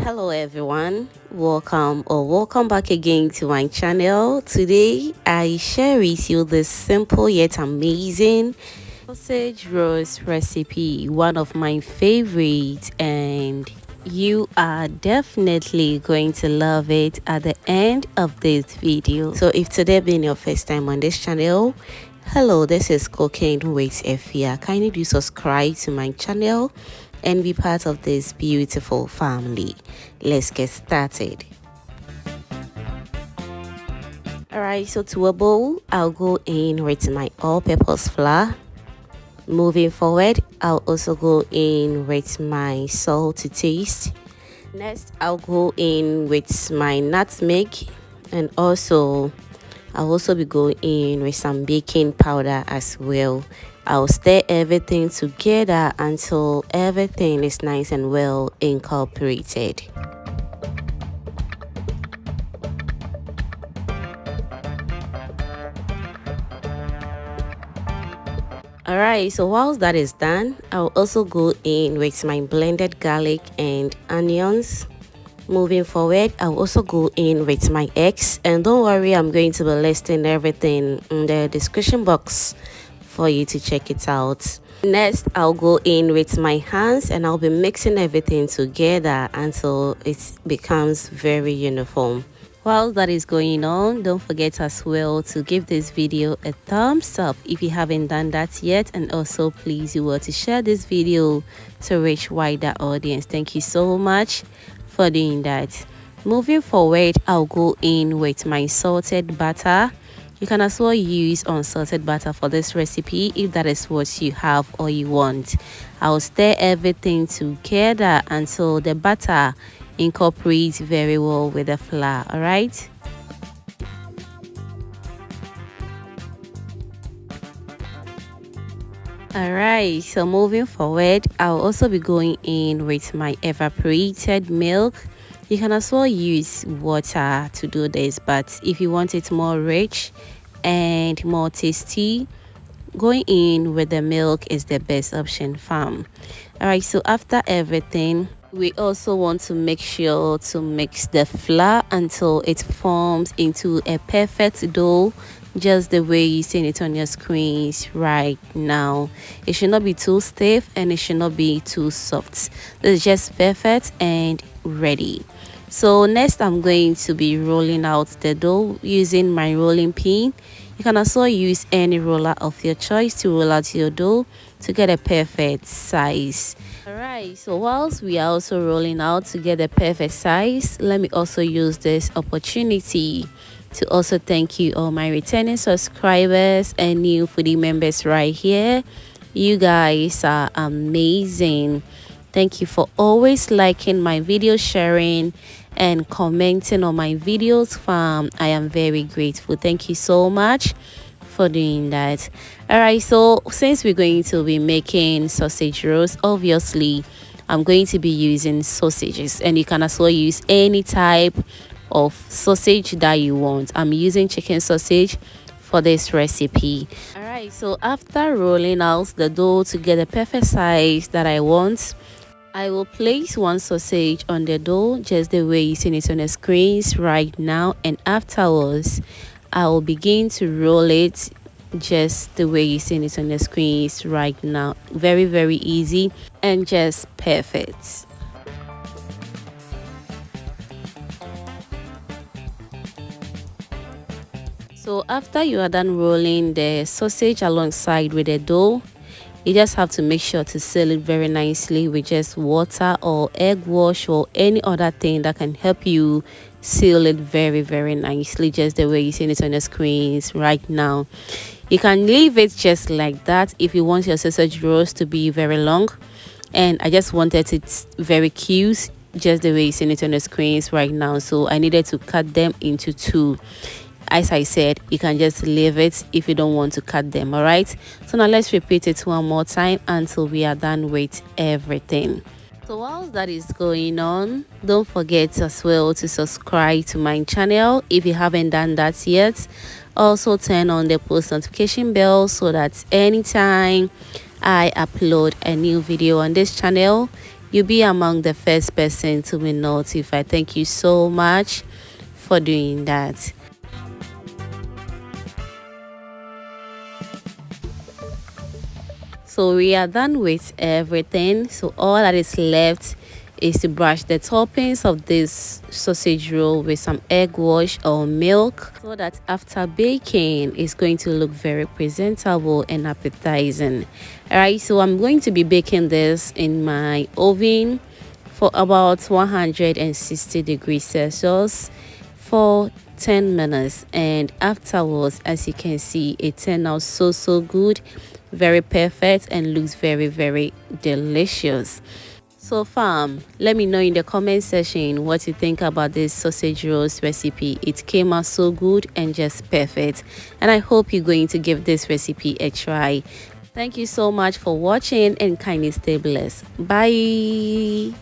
Hello everyone, welcome back again to my channel. Today I share with you this simple yet amazing sausage roast recipe, one of my favorites, and you are definitely going to love it at the end of this video. So if today being your first time on this channel, hello, this is Cooking with Efia. Kindly do subscribe to my channel and be part of this beautiful family. Let's get started. Alright, so to a bowl, I'll go in with my all-purpose flour. Moving forward, I'll also go in with my salt to taste. Next, I'll go in with my nutmeg, and I'll also be going in with some baking powder as well. I'll stir everything together until everything is nice and well incorporated. Alright, so whilst that is done, I'll also go in with my blended garlic and onions. Moving forward, I'll also go in with my eggs, and don't worry, I'm going to be listing everything in the description box for you to check it out. Next, I'll go in with my hands and I'll be mixing everything together until it becomes very uniform. While that is going on, don't forget as well to give this video a thumbs up if you haven't done that yet, and also please you were to share this video to reach wider audience. Thank you so much for doing that. Moving forward, I'll go in with my salted butter. You can as well use unsalted butter for this recipe if that is what you have or you want. I'll stir everything together until the butter incorporates very well with the flour. Alright, so moving forward, I'll also be going in with my evaporated milk. You can as well use water to do this, but if you want it more rich and more tasty, going in with the milk is the best option, fam. Alright, so after everything, we also want to make sure to mix the flour until it forms into a perfect dough, just the way you see it on your screens right now. It should not be too stiff and it should not be too soft. This is just perfect and ready. So next, I'm going to be rolling out the dough using my rolling pin. You can also use any roller of your choice to roll out your dough to get a perfect size. Alright, so whilst we are also rolling out to get a perfect size, let me also use this opportunity to also thank you all my returning subscribers and new foodie members right here. You guys are amazing. Thank you for always liking my video, sharing and commenting on my videos, fam. I am very grateful. Thank you so much for doing that. Alright, so since we're going to be making sausage roast, obviously I'm going to be using sausages, and you can as well use any type of sausage that you want. I'm using chicken sausage for this recipe. Alright, so after rolling out the dough to get the perfect size that I want, I will place one sausage on the dough just the way you see it on the screens right now, and afterwards I will begin to roll it just the way you see it on the screens right now. Very, very easy and just perfect. So after you are done rolling the sausage alongside with the dough, you just have to make sure to seal it very nicely with just water or egg wash or any other thing that can help you seal it very, very nicely, just the way you see it on the screens right now. You can leave it just like that if you want your sausage roast to be very long, and I just wanted it very cute, just the way you see it on the screens right now, so I needed to cut them into two. As I said, you can just leave it if you don't want to cut them. Alright, so now let's repeat it one more time until we are done with everything. So whilst that is going on, don't forget as well to subscribe to my channel if you haven't done that yet. Also turn on the post notification bell so that anytime I upload a new video on this channel, you'll be among the first person to be notified. Thank you so much for doing that. So we are done with everything. So all that is left is to brush the toppings of this sausage roll with some egg wash or milk, so that after baking it's going to look very presentable and appetizing. All right, so I'm going to be baking this in my oven for about 160 degrees Celsius for 10 minutes, and afterwards, as you can see, it turned out so good, very perfect, and looks very delicious. So fam, let me know in the comment section what you think about this sausage rolls recipe. It came out so good and just perfect, and I hope you're going to give this recipe a try. Thank you so much for watching, and kindly stay blessed. Bye.